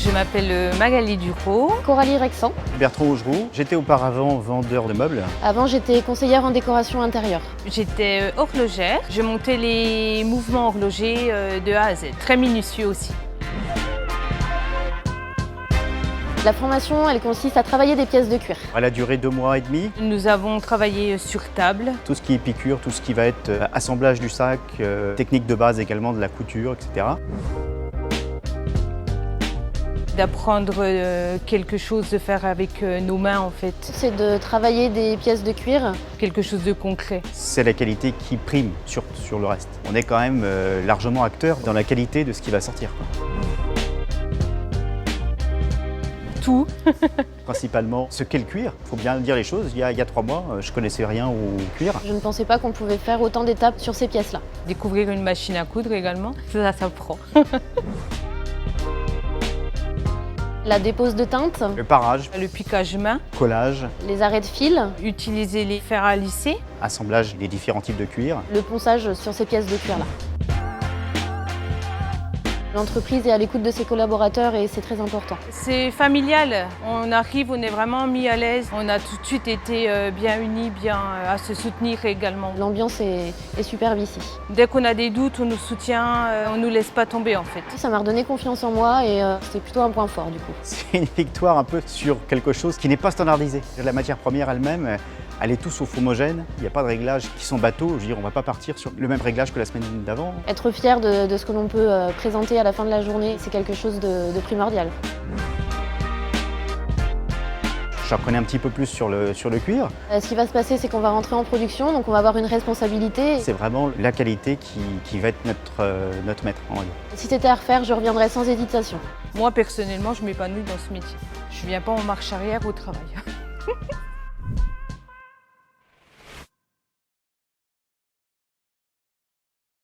Je m'appelle Magali Ducrot. Coralie Rexan. Bertrand Augeroux. J'étais auparavant vendeur de meubles. Avant, j'étais conseillère en décoration intérieure. J'étais horlogère. Je montais les mouvements horlogers de A à Z, très minutieux aussi. La formation, elle consiste à travailler des pièces de cuir. Elle a duré 2 mois et demi. Nous avons travaillé sur table. Tout ce qui est piqûre, tout ce qui va être assemblage du sac, technique de base également de la couture, etc. D'apprendre quelque chose, de faire avec nos mains en fait. C'est de travailler des pièces de cuir. Quelque chose de concret. C'est la qualité qui prime sur le reste. On est quand même largement acteur dans la qualité de ce qui va sortir, quoi. Tout. Principalement ce qu'est le cuir. Il faut bien dire les choses. Il y a 3 mois, je connaissais rien au cuir. Je ne pensais pas qu'on pouvait faire autant d'étapes sur ces pièces-là. Découvrir une machine à coudre également, ça s'apprend. La dépose de teinte, Le parage, Le piquage main, collage, les arrêts de fil, utiliser les fers à lisser. assemblage des différents types de cuir. le ponçage sur ces pièces de cuir-là. L'entreprise est à l'écoute de ses collaborateurs et c'est très important. C'est familial, on arrive, on est vraiment mis à l'aise. On a tout de suite été bien unis, bien à se soutenir également. L'ambiance est superbe ici. Dès qu'on a des doutes, on nous soutient, on ne nous laisse pas tomber en fait. Ça m'a redonné confiance en moi et c'était plutôt un point fort du coup. C'est une victoire un peu sur quelque chose qui n'est pas standardisé. La matière première elle-même, elle est tous sauf homogène. Il n'y a pas de réglages qui sont bateaux. Je veux dire, on ne va pas partir sur le même réglage que la semaine d'avant. Être fier de ce que l'on peut présenter à la fin de la journée, c'est quelque chose de primordial. J'apprenais un petit peu plus sur le cuir. Ce qui va se passer, c'est qu'on va rentrer en production, donc on va avoir une responsabilité. C'est vraiment la qualité qui va être notre maître, on va dire. Si c'était à refaire, je reviendrais sans hésitation. Moi personnellement, je m'épanouis dans ce métier. Je ne viens pas en marche arrière au travail.